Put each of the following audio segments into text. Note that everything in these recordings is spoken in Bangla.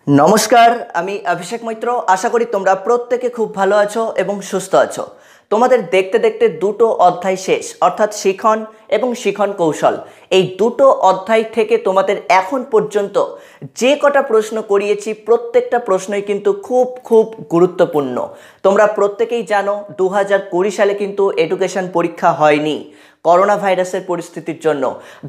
नमस्कार आमी अभिषेक मैत्र आशा करी तोमरा प्रत्येके खूब भालो आछो एबं सुस्थ आछो। तोमादेर देखते देखते दुटो अध्याय शेष अर्थात शिखन एबं शिखन कौशल এই দুটো অধ্যায় থেকে তোমাদের এখন পর্যন্ত যে কটা প্রশ্ন করিয়েছি প্রত্যেকটা প্রশ্নই কিন্তু খুব খুব গুরুত্বপূর্ণ। তোমরা প্রত্যেকেই জানো 2020 সালে কিন্তু এডুকেশন পরীক্ষা হয়নি করোনা ভাইরাসের পরিস্থিতির জন্য।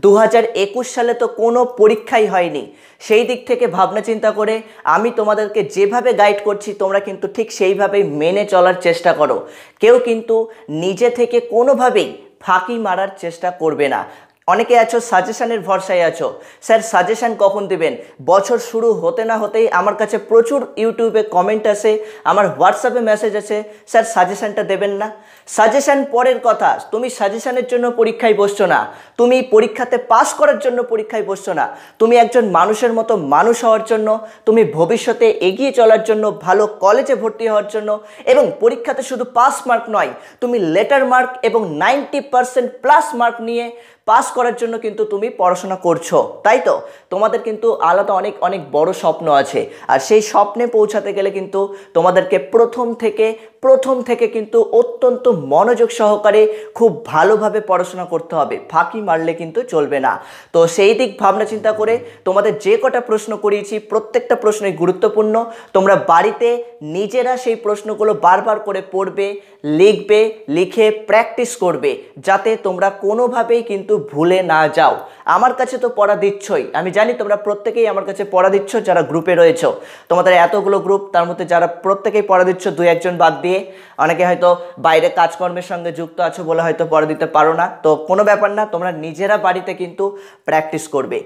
2021 সালে তো কোনো পরীক্ষাই হয়নি। সেই দিক থেকে ভাবনা চিন্তা করে আমি তোমাদেরকে যেভাবে গাইড করছি তোমরা কিন্তু ঠিক সেইভাবেই মেনে চলার চেষ্টা করো। কেউ কিন্তু নিজে থেকে কোনোভাবেই ফাঁকি মারার চেষ্টা করবে না। অনেকে আছো সাজেশনের ভরসায় আছো, স্যার সাজেশন কখন দিবেন? বছর শুরু হতে না হতেই আমার কাছে প্রচুর ইউটিউবে কমেন্ট আসে, আমার হোয়াটসঅ্যাপে মেসেজ আছে, স্যার সাজেশনটা দেবেন না। সাজেশন পরের কথা, তুমি সাজেশনের জন্য পরীক্ষায় বসছো না, তুমি পরীক্ষাতে পাস করার জন্য পরীক্ষায় বসছো না, তুমি একজন মানুষের মতো মানুষ হওয়ার জন্য, তুমি ভবিষ্যতে এগিয়ে চলার জন্য, ভালো কলেজে ভর্তি হওয়ার জন্য এবং পরীক্ষাতে শুধু পাস মার্ক নয়, তুমি লেটার মার্ক এবং 90% প্লাস মার্ক নিয়ে পাস করার জন্য কিন্তু তুমি পড়াশোনা করছো, তাই তো? তোমাদের কিন্তু আলাদা অনেক অনেক বড় স্বপ্ন আছে, আর সেই স্বপ্নে পৌঁছাতে গেলে কিন্তু তোমাদেরকে প্রথম থেকে কিন্তু অত্যন্ত মনোযোগ সহকারে খুব ভালোভাবে পড়াশোনা করতে হবে, ফাঁকি মারলে কিন্তু চলবে না। তো সেই দিক ভাবনা চিন্তা করে তোমাদের যে কটা প্রশ্ন করিয়েছি প্রত্যেকটা প্রশ্নই গুরুত্বপূর্ণ। তোমরা বাড়িতে নিজেরা সেই প্রশ্নগুলো বারবার করে পড়বে, লিখবে, লিখে প্র্যাকটিস করবে যাতে তোমরা কোনোভাবেই কিন্তু ভুলে না যাও। আমার কাছে তো পড়া দিচ্ছই, আমি জানি তোমরা প্রত্যেকেই আমার কাছে পড়া দিচ্ছ, যারা গ্রুপে রয়েছো। তোমাদের এতগুলো গ্রুপ, তার মধ্যে যারা প্রত্যেকেই পড়া দিচ্ছ দুই একজন বাদ দিয়ে, অনেকে হয়তো বাইরে কাজকর্মের সঙ্গে যুক্ত আছো বলে হয়তো পড়া দিতে পারো না, তো কোনো ব্যাপার না, তোমরা নিজেরা বাড়িতে কিন্তু প্র্যাকটিস করবে।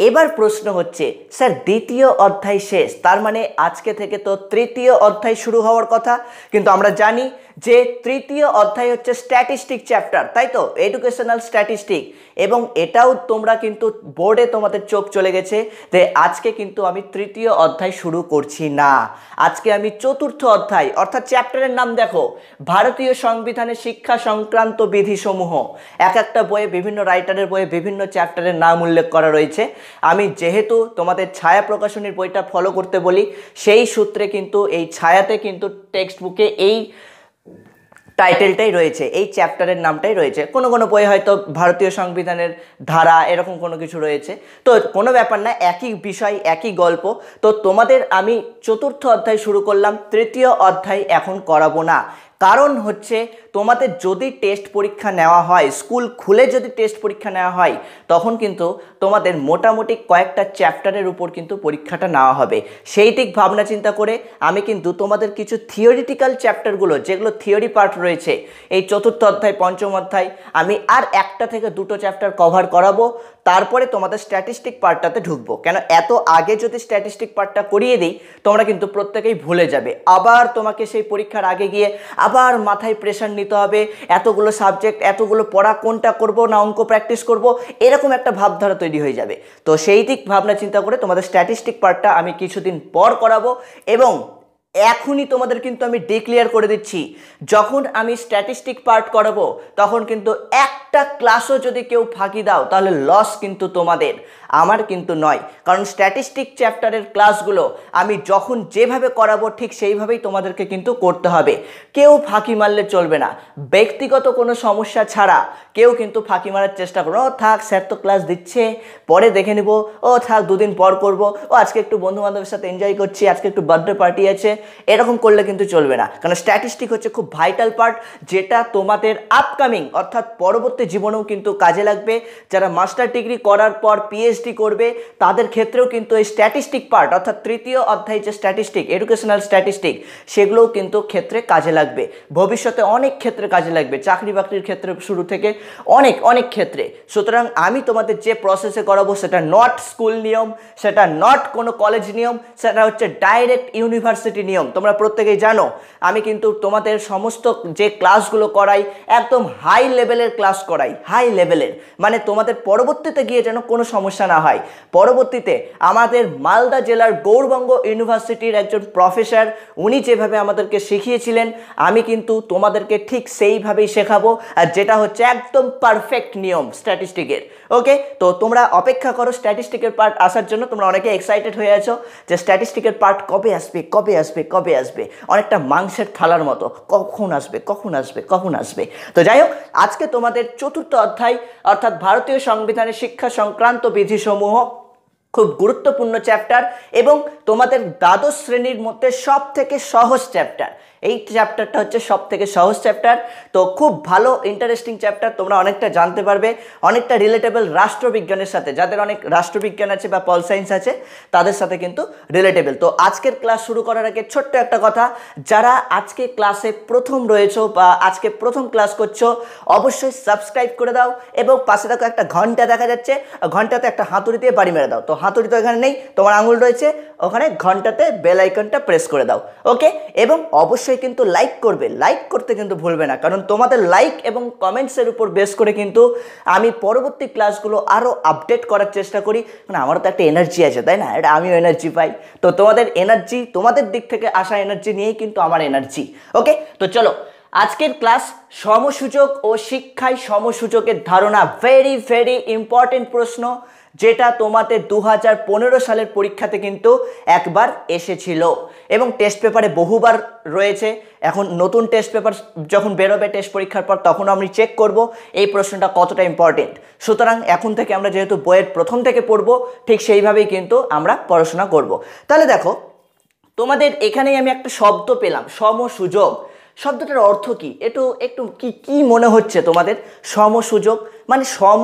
এবার প্রশ্ন হচ্ছে, স্যার দ্বিতীয় অধ্যায় শেষ, তার মানে আজকে থেকে তো তৃতীয় অধ্যায় শুরু হওয়ার কথা, কিন্তু আমরা জানি যে তৃতীয় অধ্যায় হচ্ছে স্ট্যাটিস্টিক চ্যাপ্টার, তাই তো? Educational statistic. এবং এটাও তোমরা কিন্তু বোর্ডে তোমাদের চোখ চলে গেছে যে আজকে কিন্তু আমি তৃতীয় অধ্যায় শুরু করছি না, আজকে আমি চতুর্থ অধ্যায়, অর্থাৎ চ্যাপ্টারের নাম দেখো, ভারতীয় সংবিধানে শিক্ষা সংক্রান্ত বিধিসমূহ। এক একটা বইয়ে, বিভিন্ন রাইটারের বইয়ে বিভিন্ন চ্যাপ্টারের নাম উল্লেখ করা রয়েছে। আমি যেহেতু তোমাদের ছায়া প্রকাশনীর বইটা ফলো করতে বলি, সেই সূত্রে কিন্তু এই ছায়াতে কিন্তু টেক্সট বুকে এই টাইটেলটাই রয়েছে, এই চ্যাপ্টারের নামটাই রয়েছে। কোনো কোনো বই হয়তো ভারতীয় সংবিধানের ধারা এরকম কোনো কিছু রয়েছে, তো কোনো ব্যাপার না, একই বিষয় একই গল্প। তো তোমাদের আমি চতুর্থ অধ্যায় শুরু করলাম, তৃতীয় অধ্যায় এখন করাবো না। কারণ হচ্ছে তোমাদের যদি টেস্ট পরীক্ষা নেওয়া হয়, স্কুল খুলে যদি টেস্ট পরীক্ষা নেওয়া হয়, তখন কিন্তু তোমাদের মোটামুটি কয়েকটা চ্যাপ্টারের উপর কিন্তু পরীক্ষাটা নেওয়া হবে। সেই দিক ভাবনা চিন্তা করে আমি কিন্তু তোমাদের কিছু থিওরিটিক্যাল চ্যাপ্টারগুলো, যেগুলো থিওরি পার্ট রয়েছে, এই চতুর্থ অধ্যায়, পঞ্চম অধ্যায়, আমি আর একটা থেকে দুটো চ্যাপ্টার কভার করাবো, তারপরে তোমাদের স্ট্যাটিস্টিক পার্টটাতে ঢুকবো। কেন এত আগে যদি স্ট্যাটিস্টিক পার্টটা করিয়ে দিই, তোমরা কিন্তু প্রত্যেকেই ভুলে যাবে, আবার তোমাকে সেই পরীক্ষার আগে গিয়ে আবার মাথায় প্রেশার নিতে হবে, এতগুলো সাবজেক্ট, এতগুলো পড়া, কোনটা করব না অঙ্ক প্র্যাকটিস করব, এরকম একটা ভাবধারা তৈরি হয়ে যাবে। তো সেই দিক ভাবনা চিন্তা করে তোমাদের স্ট্যাটিস্টিক পার্টটা আমি কিছুদিন পর করাবো। এবং এখনই তোমাদের কিন্তু আমি ডিক্লেয়ার করে দিচ্ছি, যখন আমি স্ট্যাটিস্টিক পার্ট করাবো তখন কিন্তু একটা ক্লাসও যদি কেউ ফাঁকি দাও তাহলে লস কিন্তু তোমাদের, আমার কিন্তু নয়। কারণ স্ট্যাটিস্টিক চ্যাপ্টারের ক্লাসগুলো আমি যখন যেভাবে করাবো ঠিক সেইভাবেই তোমাদেরকে কিন্তু করতে হবে। কেউ ফাঁকি মারলে চলবে না, ব্যক্তিগত কোনো সমস্যা ছাড়া কেউ কিন্তু ফাঁকি মারার চেষ্টা করো, ও থাক স্যার তো ক্লাস দিচ্ছে পরে দেখে নিব, ও থাক দুদিন পর করব, ও আজকে একটু বন্ধু বান্ধবের সাথে এনজয় করছি, আজকে একটু বার্থডে পার্টি আছে, এরকম করলে কিন্তু চলবে না। কারণ স্ট্যাটিস্টিক হচ্ছে খুব ভাইটাল পার্ট, যেটা তোমাদের আপকামিং অর্থাৎ পরবর্তী জীবনেও কিন্তু কাজে লাগবে। যারা মাস্টার ডিগ্রি করার পর পিএইচডি করবে তাদের ক্ষেত্রেও কিন্তু এই স্ট্যাটিস্টিক পার্ট অর্থাৎ তৃতীয় অধ্যায় যে স্ট্যাটিস্টিক, এডুকেশনাল স্ট্যাটিস্টিক, সেগুলোও কিন্তু ক্ষেত্রে কাজে লাগবে, ভবিষ্যতে অনেক ক্ষেত্রে কাজে লাগবে, চাকরি বাকরির ক্ষেত্রে শুরু থেকে অনেক ক্ষেত্রে। সুতরাং আমি তোমাদের যে প্রসেসে করাবো সেটা নট স্কুল নিয়ম, সেটা নট কোনো কলেজ নিয়ম, সেটা হচ্ছে ডাইরেক্ট ইউনিভার্সিটি নিয়ম। তোমরা প্রত্যেকেই জানো আমি কিন্তু তোমাদের সমস্ত যে ক্লাসগুলো করাই একদম হাই লেভেলের ক্লাস করাই, হাই লেভেলের, মানে তোমাদের পরবর্তীতে গিয়ে যেন কোনো সমস্যা না হয়। পরবর্তীতে আমাদের মালদা জেলার গৌরবঙ্গ ইউনিভার্সিটির একজন প্রফেসর, উনি যেভাবে আমাদেরকে শিখিয়েছিলেন আমি কিন্তু তোমাদেরকে ঠিক সেইভাবেই শেখাবো, আর যেটা হচ্ছে একদম একদম পারফেক্ট নিয়ম স্ট্যাটিস্টিকের। ওকে, তো তোমরা অপেক্ষা করো স্ট্যাটিস্টিকের পার্ট আসার জন্য। তোমরা অনেকে এক্সাইটেড হয়ে আছো যে স্ট্যাটিস্টিকের পার্ট কবে আসবে কবে আসবে কবে আসবে, অনেকটা মাংসের থালার মতো, কখন আসবে কখন আসবে কখন আসবে। তো যাই হোক, আজকে তোমাদের চতুর্থ অধ্যায় অর্থাৎ ভারতীয় সংবিধানের শিক্ষা সংক্রান্ত বিধিসমূহ খুব গুরুত্বপূর্ণ চ্যাপ্টার এবং তোমাদের দ্বাদশ শ্রেণীর মধ্যে সব থেকে সহজ চ্যাপ্টার। এই চ্যাপ্টারটা হচ্ছে সব থেকে সহজ চ্যাপ্টার। তো খুব ভালো ইন্টারেস্টিং চ্যাপ্টার, তোমরা অনেকটা জানতে পারবে, অনেকটা রিলেটেবল রাষ্ট্রবিজ্ঞানের সাথে, যাদের অনেক রাষ্ট্রবিজ্ঞান আছে বা পল সায়েন্স আছে তাদের সাথে কিন্তু রিলেটেবল। তো আজকের ক্লাস শুরু করার আগে ছোট্ট একটা কথা, যারা আজকে ক্লাসে প্রথম রয়েছো বা আজকে প্রথম ক্লাস করছো অবশ্যই সাবস্ক্রাইব করে দাও এবং পাশে দেখো একটা ঘন্টা দেখা যাচ্ছে, ঘন্টাতে একটা হাতুড়ি দিয়ে বাড়ি মেরে দাও। তো হাতুড়ি তো এখানে নেই, তোমার আঙুল রয়েছে ওখানে, ঘন্টাতে বেল আইকনটা প্রেস করে দাও। ওকে, এবং অবশ্যই কিন্তু লাইক করবে, লাইক করতে কিন্তু ভুলবে না, কারণ তোমাদের লাইক এবং কমেন্টসের উপর বেস করে কিন্তু আমি পরবর্তী ক্লাসগুলো আরও আপডেট করার চেষ্টা করি। মানে আমারও তো একটা এনার্জি আছে, তাই না? এটা আমিও এনার্জি পাই। তো তোমাদের এনার্জি, তোমাদের দিক থেকে আসা এনার্জি নিয়েই কিন্তু আমার এনার্জি। ওকে, তো চলো আজকের ক্লাস সমসুযোগ ও শিক্ষায় সমসুযোগের ধারণা। ভেরি ভেরি ইম্পর্টেন্ট প্রশ্ন, যেটা তোমাদের 2015 সালের পরীক্ষাতে কিন্তু একবার এসেছিল এবং টেস্ট পেপারে বহুবার রয়েছে। এখন নতুন টেস্ট পেপার যখন বেরোবে টেস্ট পরীক্ষার পর, তখন আমি চেক করব এই প্রশ্নটা কতটা ইম্পর্টেন্ট। সুতরাং এখন থেকে আমরা যেহেতু বইয়ের প্রথম থেকে পড়ব, ঠিক সেইভাবেই কিন্তু আমরা পড়াশোনা করব। তাহলে দেখো, তোমাদের এখানেই আমি একটা শব্দ পেলাম, সমসুযোগ। শব্দটার অর্থ কি? একটু কি কি মনে হচ্ছে তোমাদের? সমসুযোগ মানে সম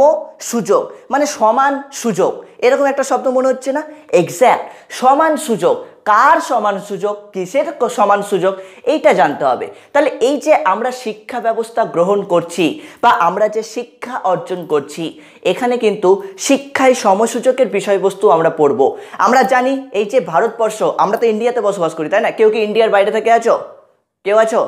সুযোগ মানে সমান সুযোগ, এরকম একটা শব্দ মনে হচ্ছে না? এক্স্যাক্ট, সমান সুযোগ। কার সমান সুযোগ, কিসের সমান সুযোগ, এইটা জানতে হবে। তাহলে এই যে আমরা শিক্ষা ব্যবস্থা গ্রহণ করছি বা আমরা যে শিক্ষা অর্জন করছি, এখানে কিন্তু শিক্ষায় সমসুযোগের বিষয়বস্তু আমরা পড়ব। আমরা জানি এই যে ভারতবর্ষ, আমরা তো ইন্ডিয়াতে বসবাস করি, তাই না? কেউ কি ইন্ডিয়ার বাইরে থেকে আছো? কেউ আছো?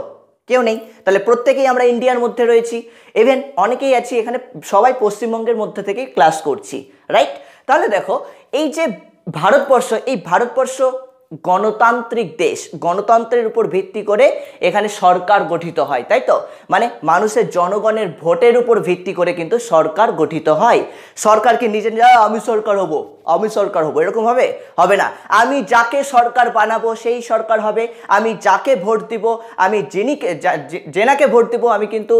কেউ নেই। তাহলে প্রত্যেকেই আমরা ইন্ডিয়ার মধ্যে রয়েছি, ইভেন অনেকেই আছি এখানে, সবাই পশ্চিমবঙ্গের মধ্যে থেকেই ক্লাস করছি, রাইট? তাহলে দেখো, এই যে ভারতবর্ষ, এই ভারতবর্ষ গণতান্ত্রিক দেশ, গণতন্ত্রের উপর ভিত্তি করে এখানে সরকার গঠিত হয়, তাই তো? মানে মানুষের জনগণের ভোটের উপর ভিত্তি করে কিন্তু সরকার গঠিত হয়। সরকার কি নিজে আমি সরকার হব, আমি সরকার হব, এরকম হবে না। আমি যাকে সরকার বানাবো সেই সরকার হবে, আমি যাকে ভোট দিব, আমি যেনাকে ভোট দিব, আমি কিন্তু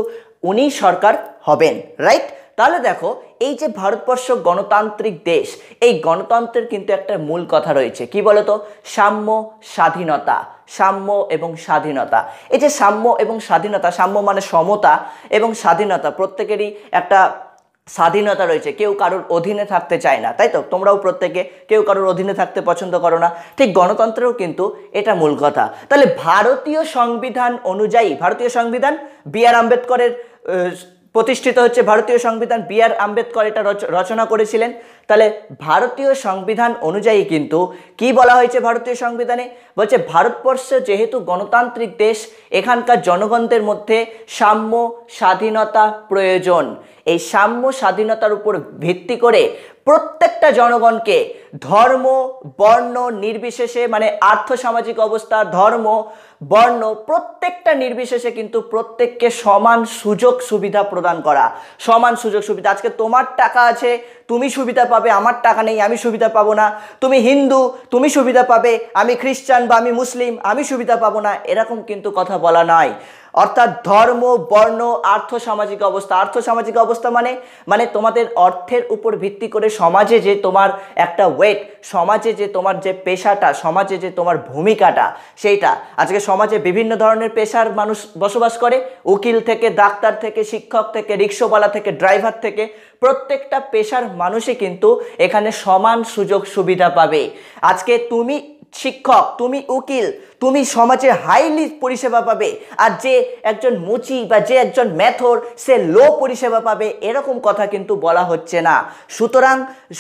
উনি সরকার হবেন, রাইট? তাহলে দেখো, এই যে ভারতবর্ষ গণতান্ত্রিক দেশ, এই গণতন্ত্রের কিন্তু একটা মূল কথা রয়েছে, কি বলতো? সাম্য স্বাধীনতা। সাম্য এবং স্বাধীনতা। এই যে সাম্য এবং স্বাধীনতা, সাম্য মানে সমতা এবং স্বাধীনতা, প্রত্যেকেরই একটা স্বাধীনতা রয়েছে, কেউ কারোর অধীনে থাকতে চায় না, তাই তো? তোমরাও প্রত্যেকে কেউ কারোর অধীনে থাকতে পছন্দ করো না, ঠিক গণতন্ত্রেও কিন্তু এটা মূল কথা। তাহলে ভারতীয় সংবিধান অনুযায়ী, ভারতীয় সংবিধান বি.আর. আম্বেদকরের প্রতিষ্ঠিত হচ্ছে ভারতীয় সংবিধান, বি.আর. আম্বেদকর এটা রচনা করেছিলেন। তাহলে ভারতীয় সংবিধান অনুযায়ী কিন্তু কি বলা হয়েছে ভারতীয় সংবিধানে? বলছে ভারতবর্ষ যেহেতু গণতান্ত্রিক দেশ, এখানকার জনগণদের মধ্যে সাম্য স্বাধীনতা প্রয়োজন। এই সাম্য স্বাধীনতার উপর ভিত্তি করে প্রত্যেকটা জনগণকে ধর্ম বর্ণ নির্বিশেষে, মানে আর্থসামাজিক অবস্থা, ধর্ম বর্ণ প্রত্যেকটা নির্বিশেষে কিন্তু প্রত্যেককে সমান সুযোগ সুবিধা প্রদান করা। সমান সুযোগ সুবিধা। আজকে তোমার টাকা আছে, তুমি সুবিধা পাবে, আমার টাকা নেই, আমি সুবিধা পাবো না। তুমি হিন্দু, তুমি সুবিধা পাবে, আমি খ্রিস্টান বা আমি মুসলিম, আমি সুবিধা পাবো না, এরকম কিন্তু কথা বলা নয়। অর্থাৎ ধর্ম বর্ণ আর্থসামাজিক অবস্থা। আর্থসামাজিক অবস্থা মানে তোমাদের অর্থের উপর ভিত্তি করে সমাজে যে তোমার একটা ওয়েট, সমাজে যে তোমার যে পেশাটা, সমাজে যে তোমার ভূমিকাটা, সেইটা। আজকে সমাজে বিভিন্ন ধরনের পেশার মানুষ বসবাস করে, উকিল থেকে ডাক্তার থেকে শিক্ষক থেকে রিক্সাওয়ালা থেকে ড্রাইভার থেকে প্রত্যেকটা পেশার মানুষই কিন্তু এখানে সমান সুযোগ সুবিধা পাবে। আজকে তুমি শিক্ষক, তুমি উকিল, তুমি সমাজে হাইলি পরিষেবা পাবে, আর যে একজন মুচি বা যে একজন মেথর সে লো পরিষেবা পাবে, এরকম কথা কিন্তু বলা হচ্ছে না। সুতরাং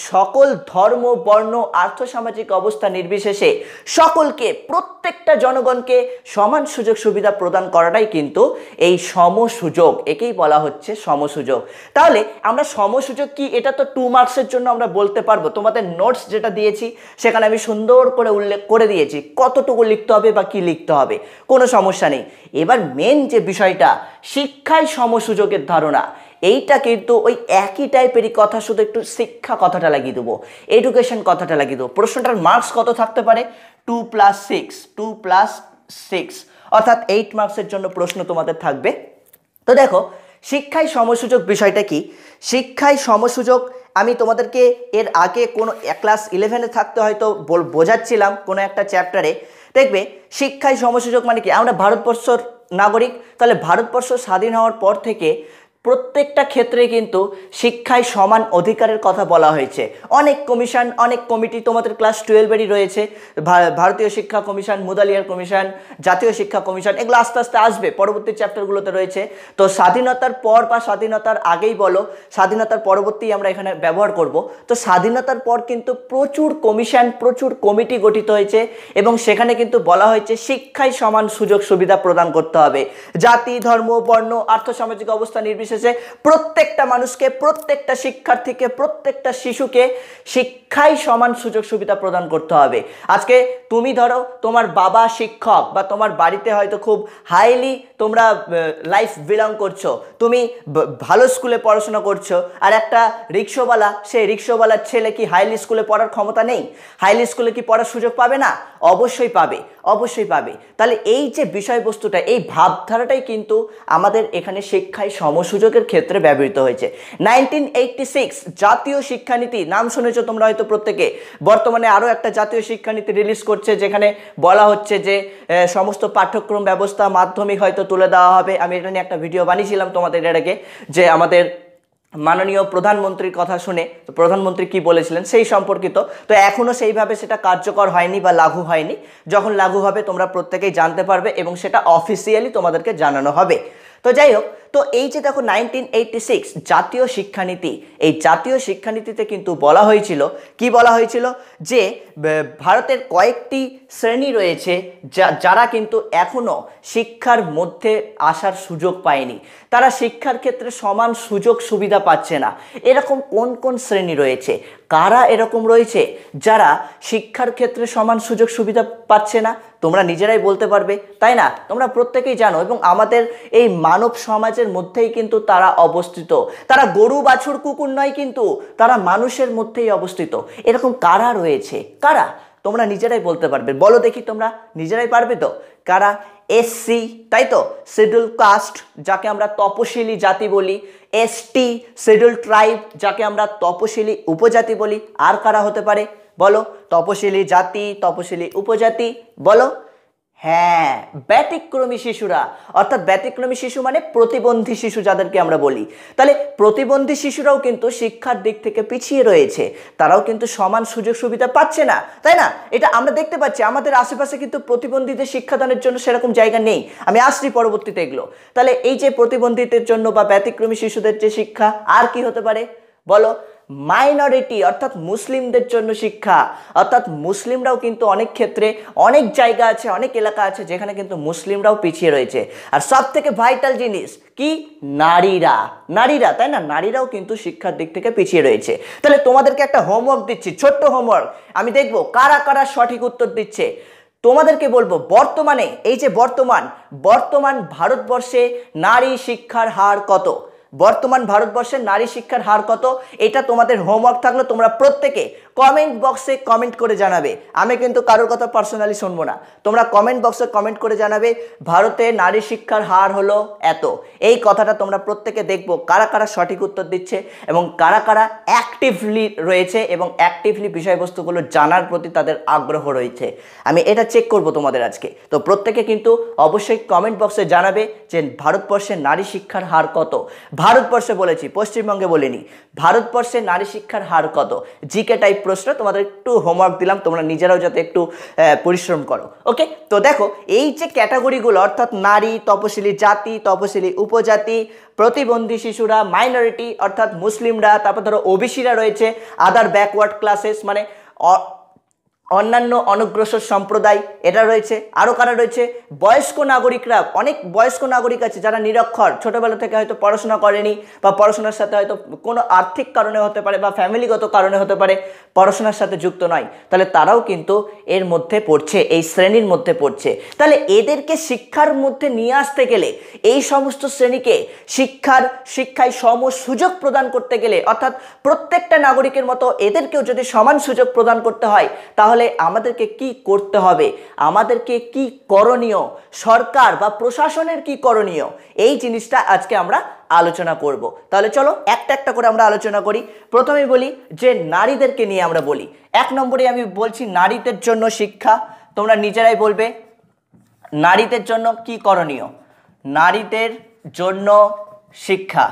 সকল ধর্ম বর্ণ আর্থসামাজিক অবস্থা নির্বিশেষে সকলকে, প্রত্যেকটা জনগণকে সমান সুযোগ সুবিধা প্রদান করাটাই কিন্তু এই সমসুযোগ, একেই বলা হচ্ছে সমসুযোগ। তাহলে আমরা সমসুযোগ কি, এটা তো 2 মার্কসের জন্য আমরা বলতে পারবো। তোমাদের নোটস যেটা দিয়েছি সেখানে আমি সুন্দর করে উল্লেখ করে দিয়েছি কতটুকু লিখতে হবে বা কি লিখতে হবে, কোনো সমস্যা নেই। এবার মেন যে বিষয়টা, শিক্ষায় সমসুযোগের ধারণা, এইটা কিন্তু ওই একই টাইপেরই কথা, শুধু একটু শিক্ষা কথাটা লাগিয়ে দেবো, এডুকেশন কথাটা লাগিয়ে দেবো। প্রশ্নটার মার্কস কত থাকতে পারে? 2+6 অর্থাৎ 8 মার্কসের জন্য প্রশ্ন তোমাদের থাকবে। তো দেখো, শিক্ষায় সমসুযোগ বিষয়টা কি? শিক্ষায় সমসুযোগ আমি তোমাদেরকে এর আগে কোনো ক্লাস 11-এ থাকতে হয়তো বোঝাচ্ছিলাম কোনো একটা চ্যাপ্টারে। দেখবে শিক্ষায় সমসুযোগ মানে কি, আমরা ভারতবর্ষর নাগরিক, তাহলে ভারতবর্ষ স্বাধীন হওয়ার পর থেকে প্রত্যেকটা ক্ষেত্রে কিন্তু শিক্ষায় সমান অধিকারের কথা বলা হয়েছে। অনেক কমিশন, অনেক কমিটি তোমাদের ক্লাস 12-এরই রয়েছে, ভারতীয় শিক্ষা কমিশন, মুদালিয়ার কমিশন, জাতীয় শিক্ষা কমিশন, এগুলো আস্তে আস্তে আসবে, পরবর্তী চ্যাপ্টারগুলোতে রয়েছে। তো স্বাধীনতার পর বা স্বাধীনতার আগেই বলো, স্বাধীনতার পরবর্তী আমরা এখানে ব্যবহার করব। তো স্বাধীনতার পর কিন্তু প্রচুর কমিশন, প্রচুর কমিটি গঠিত হয়েছে এবং সেখানে কিন্তু বলা হয়েছে শিক্ষায় সমান সুযোগ সুবিধা প্রদান করতে হবে। জাতি, ধর্ম, বর্ণ, আর্থসামাজিক অবস্থা নির্বিশেষে প্রত্যেকটা মানুষকে, প্রত্যেকটা শিক্ষার্থীকে, প্রত্যেকটা শিশুকে শিক্ষায় সমান সুযোগ সুবিধা প্রদান করতে হবে। আজকে তুমি ধরো তোমার বাবা শিক্ষক বা তোমার বাড়িতে হয়তো খুব হাইলি তোমরা লাইফ বিলং করছো, তুমি ভালো স্কুলে পড়াশোনা করছো, আর একটা রিক্সাওয়ালা, সেই রিক্সাওয়ালার ছেলে কি হাইলি স্কুলে পড়ার ক্ষমতা নেই? হাইলি স্কুলে কি পড়ার সুযোগ পাবে না? অবশ্যই পাবে, অবশ্যই পাবে। তাহলে এই যে বিষয়বস্তুটা, এই ভাবধারাটাই কিন্তু আমাদের এখানে শিক্ষায় সমসুযোগের ক্ষেত্রে ব্যবহৃত হয়েছে। 1986 জাতীয় শিক্ষানীতি, নাম শুনেছো তোমরা হয়তো প্রত্যেকে। বর্তমানে আরও একটা জাতীয় শিক্ষানীতি রিলিজ করছে, যেখানে বলা হচ্ছে যে সমস্ত পাঠ্যক্রম ব্যবস্থা মাধ্যমিক হয়তো তুলে দেওয়া হবে। আমি এটা নিয়ে একটা ভিডিও বানিয়েছিলাম তোমাদের এর আগে, যে আমাদের মাননীয় প্রধানমন্ত্রীর কথা শুনে, তো প্রধানমন্ত্রী কি বলেছিলেন সেই সম্পর্কিত। তো এখনও সেইভাবে সেটা কার্যকর হয়নি বা লাগু হয়নি। যখন লাগু হবে তোমরা প্রত্যেকেই জানতে পারবে এবং সেটা অফিসিয়ালি তোমাদেরকে জানানো হবে। তো যাই হোক, তো এই যে দেখো 1986 জাতীয় শিক্ষানীতি, এই জাতীয় শিক্ষানীতিতে কিন্তু বলা হয়েছিল, কি বলা হয়েছিল, যে ভারতের কয়েকটি শ্রেণী রয়েছে যারা কিন্তু এখনও শিক্ষার মধ্যে আসার সুযোগ পায়নি, তারা শিক্ষার ক্ষেত্রে সমান সুযোগ সুবিধা পাচ্ছে না। এরকম কোন কোন শ্রেণী রয়েছে, কারা এরকম রয়েছে যারা শিক্ষার ক্ষেত্রে সমান সুযোগ সুবিধা পাচ্ছে না? তোমরা নিজেরাই বলতে পারবে, তাই না? তোমরা প্রত্যেকেই জানো এবং আমাদের এই মানব সমাজের মধ্যেই কিন্তু তারা অবস্থিত। তারা গরু, বাছুর, কুকুর নয়, কিন্তু তারা মানুষের মধ্যেই অবস্থিত। এরকম কারা রয়েছে? কারা? তোমরা নিজেরাই বলতে পারবে, বলো দেখি, তোমরা নিজেরাই পারবে তো? কারা? এসসি, তাই তো, শিডিউল কাস্ট, যাকে আমরা তপশিলি জাতি বলি। এসটি, শিডিউল ট্রাইব, যাকে আমরা তপশিলি উপজাতি বলি। আর কারা হতে পারে বলো? তপশিলি জাতি, তপশিলি উপজাতি, বলো। হ্যাঁ, ব্যতিক্রমী শিশুরা, অর্থাৎ ব্যতিক্রমী শিশু মানে প্রতিবন্ধী শিশু যাদেরকে আমরা বলি। তাহলে প্রতিবন্ধী শিশুরাও কিন্তু শিক্ষার দিক থেকে পিছিয়ে রয়েছে, তারাও কিন্তু সমান সুযোগ সুবিধা পাচ্ছে না, তাই না? এটা আমরা দেখতে পাচ্ছি, আমাদের আশেপাশে কিন্তু প্রতিবন্ধীদের শিক্ষাদানের জন্য সেরকম জায়গা নেই। আমি আসছি পরবর্তীতে এগুলো। তাহলে এই যে প্রতিবন্ধীদের জন্য বা ব্যতিক্রমী শিশুদের যে শিক্ষা, আর কি হতে পারে বলো? মাইনরিটি, অর্থাৎ মুসলিমদের জন্য শিক্ষা, অর্থাৎ মুসলিমরাও কিন্তু অনেক ক্ষেত্রে, অনেক জায়গা আছে, অনেক এলাকা আছে যেখানে কিন্তু মুসলিমরাও পিছিয়ে রয়েছে। আর সব থেকে ভাইটাল জিনিস কি? নারীরা, নারীরা, তাই না? নারীরাও কিন্তু শিক্ষার দিক থেকে পিছিয়ে রয়েছে। তাহলে তোমাদেরকে একটা হোমওয়ার্ক দিচ্ছি, ছোট্ট হোমওয়ার্ক। আমি দেখবো কারা কারা সঠিক উত্তর দিচ্ছে। তোমাদেরকে বলবো, বর্তমানে, এই যে বর্তমান ভারতবর্ষে নারী শিক্ষার হার কত? বর্তমান ভারতবর্ষের নারী শিক্ষার হার কত? এটা তোমাদের হোমওয়ার্ক থাকলো, তোমরা প্রত্যেকে কমেন্ট বক্সে কমেন্ট করে জানাবে। আমি কিন্তু কারোর কথা পার্সোনালি শুনবো না, তোমরা কমেন্ট বক্সে কমেন্ট করে জানাবে ভারতে নারী শিক্ষার হার হলো এত। এই কথাটা তোমরা প্রত্যেকে দেখবো কারা কারা সঠিক উত্তর দিচ্ছে এবং কারা কারা অ্যাক্টিভলি রয়েছে এবং অ্যাক্টিভলি বিষয়বস্তুগুলো জানার প্রতি তাদের আগ্রহ রয়েছে। আমি এটা চেক করব তোমাদের আজকে। তো প্রত্যেকে কিন্তু অবশ্যই কমেন্ট বক্সে জানাবে যে ভারতবর্ষের নারী শিক্ষার হার কত। ভারতবর্ষে বলেছি, পশ্চিমবঙ্গে বলিনি। ভারতবর্ষে নারী শিক্ষার হার কত? জিকে টাইপ প্রশ্ন, তোমাদের একটু হোমওয়ার্ক দিলাম, তোমরা নিজেরাও যাতে একটু পরিশ্রম করো। ওকে, তো দেখো এই যে ক্যাটাগরিগুলো, অর্থাৎ নারী, তপশিলি জাতি, তপশিলি উপজাতি, প্রতিবন্ধী শিশুরা, মাইনরিটি অর্থাৎ মুসলিমরা, তারপর ধরো ওবিসিরা রয়েছে, আদার ব্যাকওয়ার্ড ক্লাসেস মানে অন্যান্য অনগ্রসর সম্প্রদায় এটা রয়েছে। আরও কারা রয়েছে? বয়স্ক নাগরিকরা, অনেক বয়স্ক নাগরিক আছে যারা নিরক্ষর, ছোটবেলা থেকে হয়তো পড়াশোনা করেনি বা পড়াশোনার সাথে হয়তো কোনো আর্থিক কারণে হতে পারে বা ফ্যামিলিগত কারণে হতে পারে পড়াশোনার সাথে যুক্ত নয়, তাহলে তারাও কিন্তু এর মধ্যে পড়ছে, এই শ্রেণীর মধ্যে পড়ছে। তাহলে এদেরকে শিক্ষার মধ্যে নিয়ে আসতে গেলে, এই সমস্ত শ্রেণীকে শিক্ষায় সম সুযোগ প্রদান করতে গেলে, অর্থাৎ প্রত্যেকটা নাগরিকের মতো এদেরকেও যদি সমান সুযোগ প্রদান করতে হয়, তাহলে আমাদেরকে কি করতে হবে, আমাদেরকে কি করণীয়, সরকার বা প্রশাসনের কি করণীয়, এই জিনিসটা আজকে আমরা আলোচনা করব। তাহলে চলো একটা একটা করে আমরা আলোচনা করি। প্রথমে বলি যে নারীদেরকে নিয়ে আমরা বলি। 1 নম্বরে আমি বলছি নারীদের জন্য শিক্ষা। তোমরা নিজেরাই বলবে নারীদের জন্য কি করণীয়। নারীদের জন্য শিক্ষা।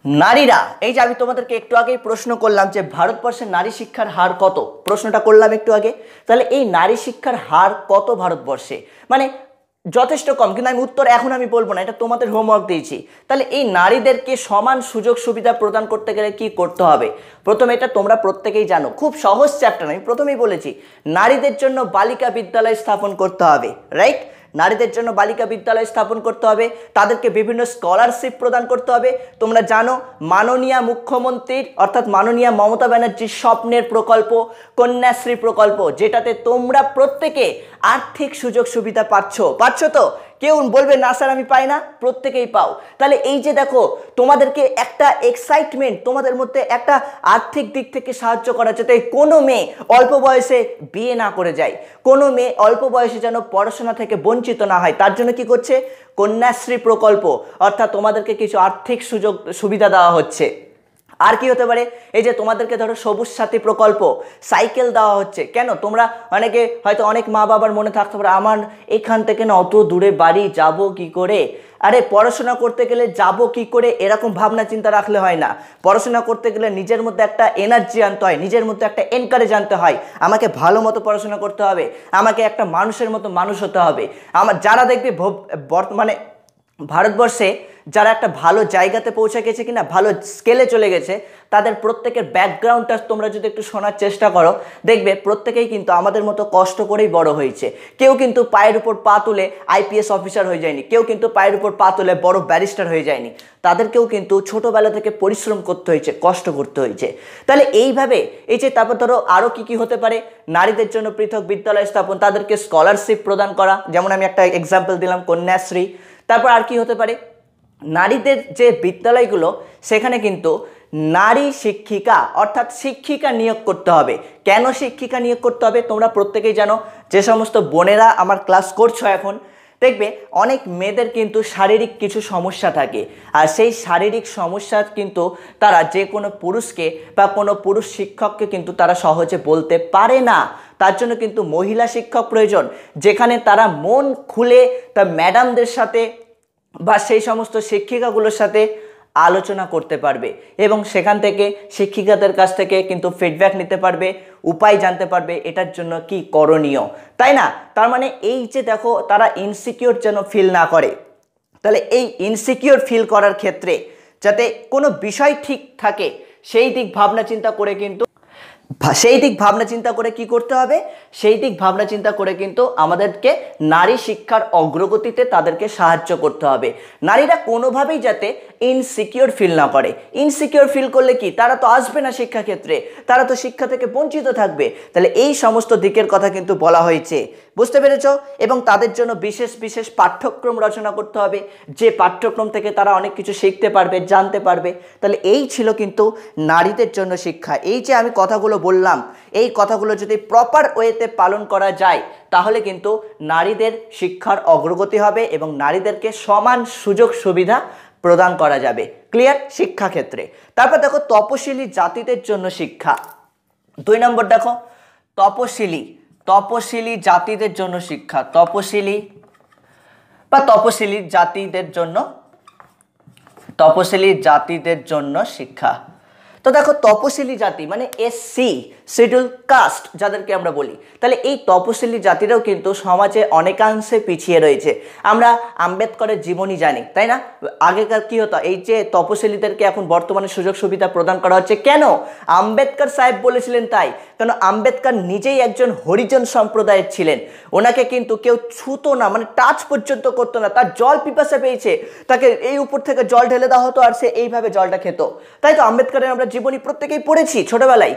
নারীরা, এই যে আমি তোমাদেরকে একটু আগেই প্রশ্ন করলাম যে ভারতবর্ষের নারী শিক্ষার হার কত, প্রশ্নটা করলাম একটু আগে। তাহলে এই নারী শিক্ষার হার কত ভারতবর্ষে? মানে যথেষ্ট কম, কিন্তু আমি উত্তর এখন আমি বলবো না, এটা তোমাদের হোমওয়ার্ক দিয়েছি। তাহলে এই নারীদেরকে সমান সুযোগ সুবিধা প্রদান করতে গেলে কি করতে হবে? প্রথমে এটা তোমরা প্রত্যেকেই জানো, খুব সহজ চ্যাপ্টার, আমি প্রথমেই বলেছি নারীদের জন্য বালিকা বিদ্যালয় স্থাপন করতে হবে, রাইট? নারীদের জন্য বালিকা বিদ্যালয় স্থাপন করতে হবে, তাদেরকে বিভিন্ন স্কলারশিপ প্রদান করতে হবে। তোমরা জানো মাননীয় মুখ্যমন্ত্রীর অর্থাৎ মাননীয় মমতা ব্যানার্জির স্বপ্নের প্রকল্প কন্যাশ্রী প্রকল্প, যেটাতে তোমরা প্রত্যেকে আর্থিক সুযোগ সুবিধা পাচ্ছ তো? কেউ বলবে না স্যার আমি পাই না, প্রত্যেকেই পাও। তাহলে এই যে দেখো তোমাদেরকে একটা এক্সাইটমেন্ট, তোমাদের মধ্যে একটা আর্থিক দিক থেকে সাহায্য করা, যাতে কোনো মেয়ে অল্প বয়সে বিয়ে না করে যায়, কোনো মেয়ে অল্প বয়সে যেন পড়াশোনা থেকে বঞ্চিত না হয়, তার জন্য কি করছে? কন্যাশ্রী প্রকল্প, অর্থাৎ তোমাদেরকে কিছু আর্থিক সুযোগ সুবিধা দেওয়া হচ্ছে। আর কি হতে পারে? এই যে তোমাদেরকে ধরো সবুজ সাথী প্রকল্প, সাইকেল দেওয়া হচ্ছে। কেন? তোমরা অনেকে হয়তো অনেক মা বাবার মনে থাকতে পারে আমার এখান থেকে না অত দূরে বাড়ি, যাব কি করে, আরে পড়াশোনা করতে গেলে যাব কি করে এরকম ভাবনা চিন্তা রাখলে হয় না। পড়াশোনা করতে গেলে নিজের মধ্যে একটা এনার্জি আনতে হয়, নিজের মধ্যে একটা এনকারেজ আনতে হয়, আমাকে ভালো মতো পড়াশোনা করতে হবে, আমাকে একটা মানুষের মতো মানুষ হতে হবে। আমার যারা দেখবে বর্তমানে ভারতবর্ষে যারা একটা ভালো জায়গাতে পৌঁছে গেছে কিনা, ভালো স্কেলে চলে গেছে, তাদের প্রত্যেকের ব্যাকগ্রাউন্ডটা তোমরা যদি একটু শোনার চেষ্টা করো, দেখবে প্রত্যেকেই কিন্তু আমাদের মতো কষ্ট করেই বড় হয়েছে। কেউ কিন্তু পায়ের উপর পা তুলে আইপিএস অফিসার হয়ে যায়নি, কেউ কিন্তু পায়ের উপর পা তুলে বড় ব্যারিস্টার হয়ে যায়নি, তাদেরকেও কিন্তু ছোটোবেলা থেকে পরিশ্রম করতে হয়েছে, কষ্ট করতে হয়েছে। তাহলে এইভাবে এই যে তারপর ধরো আরও কি হতে পারে? নারীদের জন্য পৃথক বিদ্যালয় স্থাপন, তাদেরকে স্কলারশিপ প্রদান করা, যেমন আমি একটা এক্সাম্পল দিলাম কন্যাশ্রী। তারপর আর কি হতে পারে? নারীদের যে বিদ্যালয়গুলো, সেখানে কিন্তু নারী শিক্ষিকা অর্থাৎ শিক্ষিকা নিয়োগ করতে হবে। কেন শিক্ষিকা নিয়োগ করতে হবে? তোমরা প্রত্যেকেই জানো, যে সমস্ত বোনেরা আমার ক্লাস করছো এখন, দেখবে অনেক মেয়েদের কিন্তু শারীরিক কিছু সমস্যা থাকে, আর সেই শারীরিক সমস্যা কিন্তু তারা যে কোনো পুরুষকে বা কোনো পুরুষ শিক্ষককে কিন্তু তারা সহজে বলতে পারে না। তার জন্য কিন্তু মহিলা শিক্ষক প্রয়োজন, যেখানে তারা মন খুলে তার ম্যাডামদের সাথে বা সেই সমস্ত শিক্ষিকাগুলোর সাথে আলোচনা করতে পারবে এবং সেখান থেকে শিক্ষিকাদের কাছ থেকে কিন্তু ফিডব্যাক নিতে পারবে, উপায় জানতে পারবে এটার জন্য কি করণীয়, তাই না? তার মানে এই যে দেখো তারা ইনসিকিউর যেন ফিল না করে। তাহলে এই ইনসিকিউর ফিল করার ক্ষেত্রে যাতে কোনো বিষয় ঠিক থাকে, সেই দিক ভাবনা চিন্তা করে কিন্তু কি করতে হবে? সেই দিক ভাবনা চিন্তা করে কিন্তু আমাদেরকে নারী শিক্ষার অগ্রগতিতে তাদেরকে সাহায্য করতে হবে। নারীরা কোনোভাবেই যাতে ইনসিকিউর ফিল না করে। ইনসিকিউর ফিল করলে কি, তারা তো আসবে না শিক্ষাক্ষেত্রে, তারা তো শিক্ষা থেকে বঞ্চিত থাকবে। তাহলে এই সমস্ত দিকের কথা কিন্তু বলা হয়েছে, বুঝতে পেরেছ? এবং তাদের জন্য বিশেষ বিশেষ পাঠ্যক্রম রচনা করতে হবে, যে পাঠ্যক্রম থেকে তারা অনেক কিছু শিখতে পারবে, জানতে পারবে। তাহলে এই ছিল কিন্তু নারীদের জন্য শিক্ষা। এই যে আমি কথাগুলো বললাম, এই কথাগুলো যদি প্রপার ওয়েতে পালন করা যায়, তাহলে কিন্তু নারীদের শিক্ষার অগ্রগতি হবে এবং নারীদেরকে সমান সুযোগ সুবিধা প্রদান করা যাবে। ক্লিয়ার? শিক্ষাক্ষেত্রে। তারপর দেখো তপশিলি জাতিদের জন্য শিক্ষা। 2 নম্বর দেখো তপশিলি জাতিদের জন্য শিক্ষা। তপশিলি জাতিদের জন্য শিক্ষা। তো দেখো তপশিলি জাতি মানে এসসি শিডিউল কাস্ট যাদেরকে আমরা বলি, তাহলে এই তপশিলি জাতিরাও কিন্তু সমাজে অনেকাংশে পিছিয়ে রয়েছে। আমরা আম্বেদকরের জীবনী জানি, তাই না? আগেকার কি হতো, এই যে তপশিলিদেরকে এখন বর্তমানে সুযোগ সুবিধা প্রদান করা হচ্ছে কেন? আম্বেদকর সাহেব বলেছিলেন তাই। কেন? আম্বেদকর নিজেই একজন হরিজন সম্প্রদায়ের ছিলেন, ওনাকে কিন্তু কেউ ছুতো না, মানে টাচ পর্যন্ত করতো না। তার জল পিপাসা পেয়েছে, তাকে এই উপর থেকে জল ঢেলে দেওয়া হতো আর সে এইভাবে জলটা খেত। তাই তো আম্বেদকরের আমরা জীবনী প্রত্যেকেই পড়েছি ছোটবেলায়,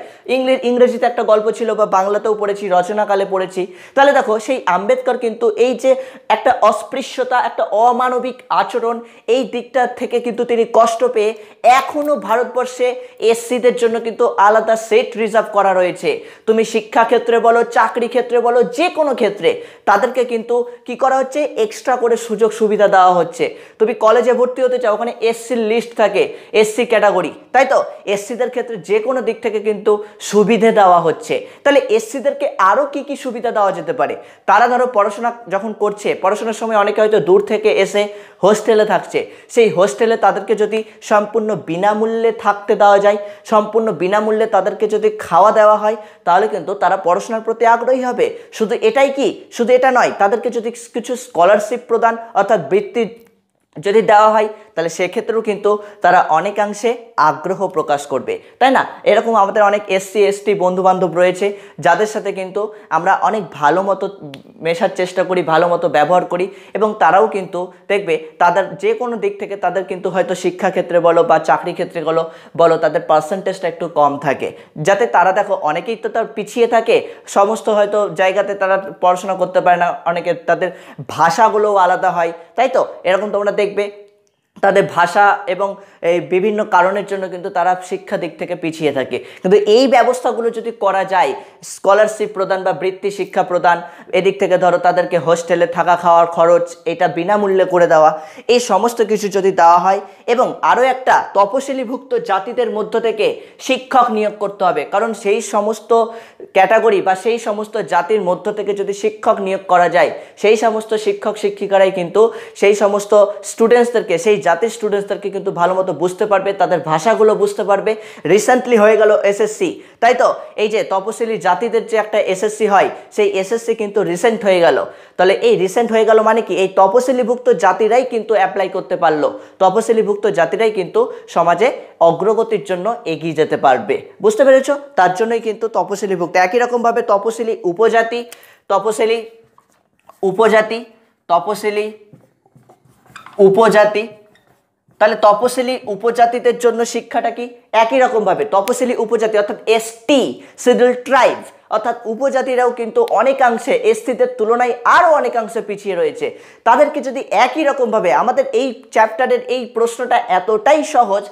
ইংরেজিতে একটা গল্প ছিল বা বাংলাতেও পড়েছি, রচনাকালে পড়েছি। তাহলে দেখো সেই আম্বেদকর কিন্তু এই যে একটা অস্পৃশ্যতা, একটা অমানবিক আচরণ, এই দিকটা থেকে কিন্তু তিনি কষ্ট পেয়ে এখনো ভারতবর্ষে এসসিদের জন্য কিন্তু আলাদা সেট রিজার্ভ করা রয়েছে। তুমি শিক্ষা ক্ষেত্রে বলো, চাকরি ক্ষেত্রে বলো, যে কোনো ক্ষেত্রে তাদেরকে কিন্তু কি করা হচ্ছে, এক্সট্রা করে সুযোগ সুবিধা দেওয়া হচ্ছে। তুমি কলেজে ভর্তি হতে চাও, ওখানে এসসির লিস্ট থাকে, এসসি ক্যাটাগরি, তাই তো এসসিদের ক্ষেত্রে যে কোনো দিক থেকে কিন্তু সুবিধে দেওয়া হচ্ছে। তাহলে এসসিদেরকে আরও কি কি সুবিধা দেওয়া যেতে পারে? তারা ধরো পড়াশোনা যখন করছে, পড়াশোনার সময় অনেকে হয়তো দূর থেকে এসে হোস্টেলে থাকছে, সেই হোস্টেলে তাদেরকে যদি সম্পূর্ণ বিনামূল্যে থাকতে দেওয়া যায়, সম্পূর্ণ বিনামূল্যে তাদেরকে যদি খাওয়া দেওয়া হয়, তাহলে কিন্তু তারা পড়াশোনার প্রতি আগ্রহী হবে। শুধু এটাই কি? শুধু এটা নয়, তাদেরকে যদি কিছু স্কলারশিপ প্রদান অর্থাৎ বৃত্তি যদি দেওয়া হয়, তাহলে সেক্ষেত্রেও কিন্তু তারা অনেকাংশে আগ্রহ প্রকাশ করবে, তাই না? এরকম আমাদের অনেক এসসি এসটি বন্ধুবান্ধব রয়েছে যাদের সাথে কিন্তু আমরা অনেক ভালো মতো মেশার চেষ্টা করি, ভালো মতো ব্যবহার করি, এবং তারাও কিন্তু দেখবে তাদের যে কোনো দিক থেকে তাদের কিন্তু হয়তো শিক্ষাক্ষেত্রে বলো বা চাকরি ক্ষেত্রে বলো তাদের পার্সেন্টেজটা একটু কম থাকে, যাতে তারা দেখো অনেকেই তো তার পিছিয়ে থাকে, সমস্ত হয়তো জায়গাতে তারা পড়াশোনা করতে পারে না, অনেকে তাদের ভাষাগুলোও আলাদা হয়, তাই তো এরকম তোমরা দেখবে তাদের ভাষা এবং এই বিভিন্ন কারণের জন্য কিন্তু তারা শিক্ষা দিক থেকে পিছিয়ে থাকে। কিন্তু এই ব্যবস্থাগুলো যদি করা যায়, স্কলারশিপ প্রদান বা বৃত্তি শিক্ষা প্রদান, এদিক থেকে ধরো তাদেরকে হোস্টেলে থাকা খাওয়ার খরচ এটা বিনামূল্যে করে দেওয়া, এই সমস্ত কিছু যদি দেওয়া হয়, এবং আরও একটা তপশিলিভুক্ত জাতিদের মধ্য থেকে শিক্ষক নিয়োগ করতে হবে, কারণ সেই সমস্ত ক্যাটাগরি বা সেই সমস্ত জাতির মধ্য থেকে যদি শিক্ষক নিয়োগ করা যায়, সেই সমস্ত শিক্ষক শিক্ষিকারাই কিন্তু সেই সমস্ত স্টুডেন্টসদেরকে, সেই জাতির স্টুডেন্টসদেরকে কিন্তু ভালো মতো বুঝতে পারবে, তাদের ভাষাগুলো বুঝতে পারবে। রিসেন্টলি হয়ে গেল এসএসসি, তাই তো এই যে তপশিলি জাতিদের যে একটা এসএসসি হয়, সেই এসএসসি কিন্তু রিসেন্ট হয়ে গেল। তাহলে এই রিসেন্ট হয়ে গেল মানে কি, এই তপশিলিভুক্ত জাতিরাই কিন্তু অ্যাপ্লাই করতে পারলো, তপশিলিভুক্ত জাতিরাই কিন্তু সমাজে অগ্রগতির জন্য এগিয়ে যেতে পারবে। বুঝতে পেরেছো? তার জন্যই কিন্তু তপশিলিভুক্ত। একই রকমভাবে তপশিলি উপজাতি, তপশিলি উপজাতি, তপশিলি উপজাতি, তাহলে তপশিলি উপজাতিদের জন্য শিক্ষাটা কি? একই রকমভাবে তপশিলি উপজাতি অর্থাৎ এসটি শিডিউল ট্রাইব অর্থাৎ উপজাতিরাও কিন্তু অনেকাংশে এসটিদের তুলনায় আরও অনেকাংশে পিছিয়ে রয়েছে। তাদেরকে যদি একই রকমভাবে, আমাদের এই চ্যাপ্টারের এই প্রশ্নটা এতটাই সহজ,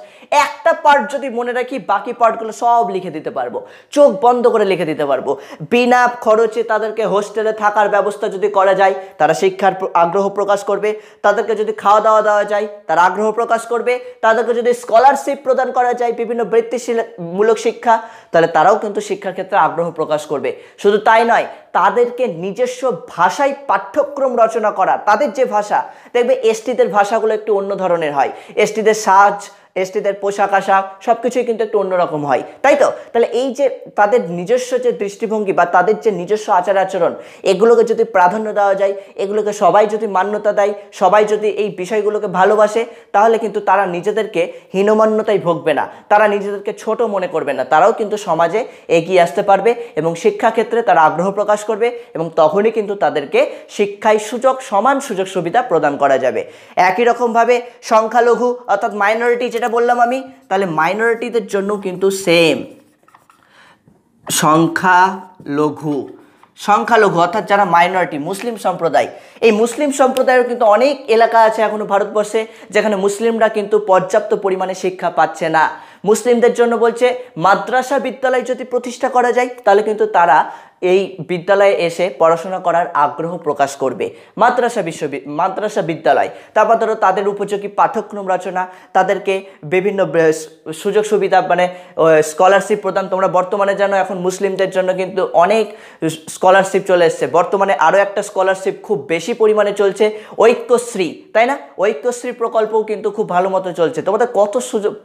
একটা পার্ট যদি মনে রাখি বাকি পার্টগুলো সব লিখে দিতে পারবো, চোখ বন্ধ করে লিখে দিতে পারবো। বিনা খরচে তাদেরকে হোস্টেলে থাকার ব্যবস্থা যদি করা যায়, তারা শিক্ষার আগ্রহ প্রকাশ করবে। তাদেরকে যদি খাওয়া দাওয়া দেওয়া যায়, তারা আগ্রহ প্রকাশ করবে। তাদেরকে যদি স্কলারশিপ প্রদান করা যায়, বিভিন্ন বৃত্তিমূলক শিক্ষা, তাহলে তারাও কিন্তু শিক্ষার ক্ষেত্রে আগ্রহ প্রকাশ করবে। শুধু তাই নয়, তাদেরকে নিজস্ব ভাষায় পাঠ্যক্রম রচনা করা, তাদের যে ভাষা, দেখবে এসটিদের ভাষাগুলো একটু অন্য ধরনের হয়, এসটিদের সাজ, এসটিদের পোশাক আশাক সব কিছুই কিন্তু একটু অন্যরকম হয়, তাই তো? তাহলে এই যে তাদের নিজস্ব যে দৃষ্টিভঙ্গি বা তাদের যে নিজস্ব আচার আচরণ, এগুলোকে যদি প্রাধান্য দেওয়া যায়, এগুলোকে সবাই যদি মান্যতা দেয়, সবাই যদি এই বিষয়গুলোকে ভালোবাসে, তাহলে কিন্তু তারা নিজেদেরকে হীনমন্যতায় ভুগবে না, তারা নিজেদেরকে ছোট মনে করবে না, তারাও কিন্তু সমাজে এগিয়ে আসতে পারবে এবং শিক্ষাক্ষেত্রে তারা আগ্রহ প্রকাশ করবে, এবং তখনই কিন্তু তাদেরকে শিক্ষায় সমান সুযোগ সুবিধা প্রদান করা যাবে। একই রকমভাবে সংখ্যালঘু অর্থাৎ মাইনরিটি যেটা বললাম আমি, তাহলে মাইনরিটিদের জন্য কিন্তু সেম সংখ্যালঘু অর্থাৎ যারা মাইনরিটি, মুসলিম সম্প্রদায়, এই মুসলিম সম্প্রদায়ের কিন্তু অনেক এলাকা আছে এখনো ভারতবর্ষে যেখানে মুসলিমরা কিন্তু পর্যাপ্ত পরিমাণে শিক্ষা পাচ্ছে না। মুসলিমদের জন্য বলছে মাদ্রাসা বিদ্যালয় যদি প্রতিষ্ঠা করা যায়, তাহলে কিন্তু তারা এই বিদ্যালয়ে এসে পড়াশোনা করার আগ্রহ প্রকাশ করবে। মাদ্রাসা বিদ্যালয়, তারপর ধরো তাদের উপযোগী পাঠ্যক্রম রচনা, তাদেরকে বিভিন্ন সুযোগ সুবিধা মানে স্কলারশিপ প্রদান। তোমরা বর্তমানে জানো এখন মুসলিমদের জন্য কিন্তু অনেক স্কলারশিপ চলে এসছে। বর্তমানে আরও একটা স্কলারশিপ খুব বেশি পরিমাণে চলছে, ঐক্যশ্রী, তাই না? ঐক্যশ্রী প্রকল্পও কিন্তু খুব ভালো মতো চলছে। তোমাদের কত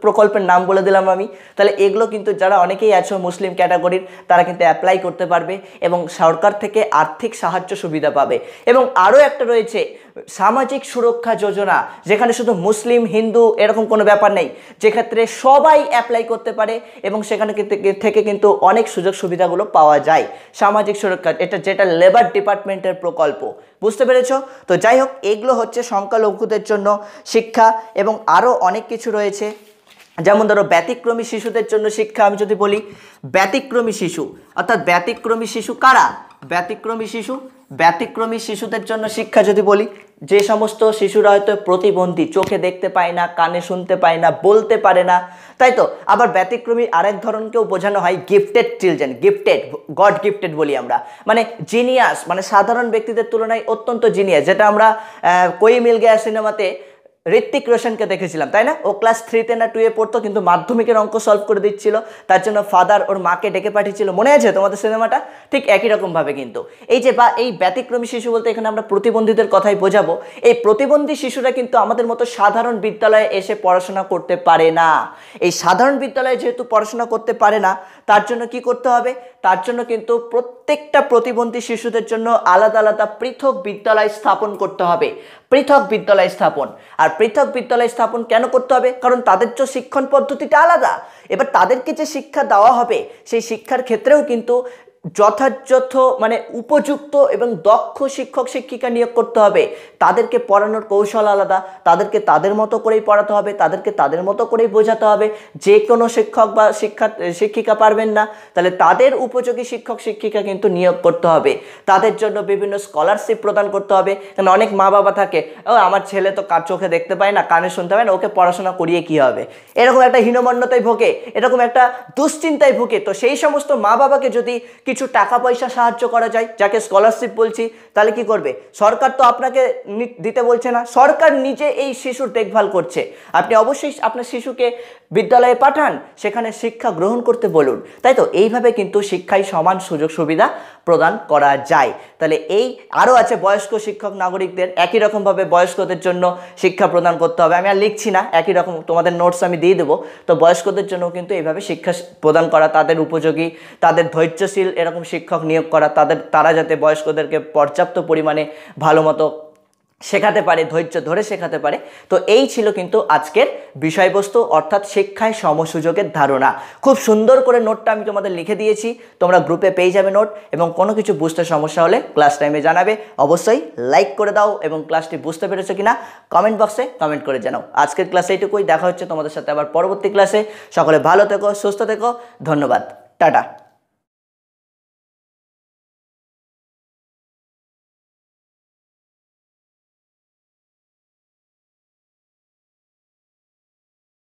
প্রকল্পের নাম বলে দিলাম আমি। তাহলে এগুলো কিন্তু যারা অনেকেই আছো মুসলিম ক্যাটাগরির, তারা কিন্তু অ্যাপ্লাই করতে পারবে এবং সরকার থেকে আর্থিক সাহায্য সুবিধা পাবে। এবং আরও একটা রয়েছে সামাজিক সুরক্ষা যোজনা, যেখানে শুধু মুসলিম হিন্দু এরকম কোনো ব্যাপার নেই, যেক্ষেত্রে সবাই অ্যাপ্লাই করতে পারে এবং সেখানে থেকে কিন্তু অনেক সুযোগ সুবিধাগুলো পাওয়া যায়। সামাজিক সুরক্ষা, যেটা লেবার ডিপার্টমেন্টের প্রকল্প, বুঝতে পেরেছ? তো যাই হোক, এগুলো হচ্ছে সংখ্যালঘুদের জন্য শিক্ষা এবং আরও অনেক কিছু রয়েছে। যেমন ধরো ব্যতিক্রমী শিশুদের জন্য শিক্ষা। আমি যদি বলি ব্যতিক্রমী শিশু, অর্থাৎ ব্যতিক্রমী শিশু কারা? ব্যতিক্রমী শিশুদের জন্য শিক্ষা যদি বলি, যে সমস্ত শিশুরা হয়তো প্রতিবন্ধী, চোখে দেখতে পায় না, কানে শুনতে পায় না, বলতে পারে না, তাই তো। আবার ব্যতিক্রমী আরেক ধরনকেও বোঝানো হয় গিফটেড চিলড্রেন, গড গিফটেড বলি আমরা, মানে জিনিয়াস, মানে সাধারণ ব্যক্তিদের তুলনায় অত্যন্ত জিনিয়াস, যেটা আমরা কোই মিল গয়া সিনেমাতে ঋত্বিক রোশনকে দেখেছিলাম, তাই না? ও ক্লাস 3-তে না 2-এ পড়তো, কিন্তু মাধ্যমিকের অঙ্ক সলভ করে দিচ্ছিল, তার জন্য ফাদার ওর মাকে ডেকে পাঠিয়েছিল, মনে আছে তোমাদের সিনেমাটা? ঠিক একই রকমভাবে কিন্তু এই ব্যতিক্রমী শিশু বলতে এখানে আমরা প্রতিবন্ধীদের কথাই বোঝাবো। এই প্রতিবন্ধী শিশুরা কিন্তু আমাদের মতো সাধারণ বিদ্যালয়ে এসে পড়াশোনা করতে পারে না। এই সাধারণ বিদ্যালয়ে যেহেতু পড়াশোনা করতে পারে না, তার জন্য কি করতে হবে? তার জন্য কিন্তু প্রত্যেকটা প্রতিবন্ধী শিশুদের জন্য আলাদা আলাদা পৃথক বিদ্যালয় স্থাপন করতে হবে। পৃথক বিদ্যালয় স্থাপন। আর পৃথক বিদ্যালয় স্থাপন কেন করতে হবে? কারণ তাদের যে শিক্ষণ পদ্ধতিটা আলাদা। এবার তাদেরকে যে শিক্ষা দেওয়া হবে, সেই শিক্ষার ক্ষেত্রেও কিন্তু যথাযথ মানে উপযুক্ত এবং দক্ষ শিক্ষক শিক্ষিকা নিয়োগ করতে হবে। তাদেরকে পড়ানোর কৌশল আলাদা, তাদেরকে তাদের মতো করেই পড়াতে হবে, তাদেরকে তাদের মতো করেই বোঝাতে হবে। যে কোনো শিক্ষক বা শিক্ষিকা পারবেন না, তাহলে তাদের উপযোগী শিক্ষক শিক্ষিকা কিন্তু নিয়োগ করতে হবে। তাদের জন্য বিভিন্ন স্কলারশিপ প্রদান করতে হবে। কারণ অনেক মা বাবা থাকে, ও আমার ছেলে তো চোখে দেখতে পায় না, কানে শুনতে পায় না, ওকে পড়াশোনা করিয়ে কি হবে, এরকম একটা হীনমন্যতায় ভোগে, এরকম একটা দুশ্চিন্তায় ভোগে। তো সেই সমস্ত মা বাবাকে যদি কিছু টাকা পয়সা সাহায্য করা যায়, যাকে স্কলারশিপ বলছি, তাহলে কি করবে? সরকার তো আপনাকে দিতে বলছে না, সরকার নিজে এই শিশুর দেখভাল করছে। আপনি অবশ্যই আপনার শিশুকে বিদ্যালয়ে পাঠান, সেখানে শিক্ষা গ্রহণ করতে বলুন, তাই তো। এইভাবে কিন্তু শিক্ষায় সমান সুযোগ সুবিধা প্রদান করা যায়। তাহলে এই আরও আছে বয়স্ক শিক্ষক নাগরিকদের, একই রকমভাবে বয়স্কদের জন্য শিক্ষা প্রদান করতে হবে। আমি আর লিখছি না, একই রকম তোমাদের নোটস আমি দিয়ে দেবো। তো বয়স্কদের জন্য কিন্তু এইভাবে শিক্ষা প্রদান করা, তাদের উপযোগী, তাদের ধৈর্যশীল এরকম শিক্ষক নিয়োগ করা, তারা যাতে বয়স্কদেরকে পর্যাপ্ত পরিমাণে ভালো মতো শেখাতে পারে, ধৈর্য ধরে শেখাতে পারে। তো এই ছিল কিন্তু আজকের বিষয়বস্তু, অর্থাৎ শিক্ষায় সমসুযোগের ধারণা। খুব সুন্দর করে নোটটা আমি তোমাদের লিখে দিয়েছি, তোমরা গ্রুপে পেয়ে যাবে নোট। এবং কোনো কিছু বুঝতে সমস্যা হলে ক্লাস টাইমে জানাবে। অবশ্যই লাইক করে দাও এবং ক্লাসটি বুঝতে পেরেছো কিনা কমেন্ট বক্সে কমেন্ট করে জানাও। আজকের ক্লাসে এইটুকুই, দেখা হচ্ছে তোমাদের সাথে আবার পরবর্তী ক্লাসে। সকলে ভালো থেকো, সুস্থ থেকো, ধন্যবাদ, টাটা।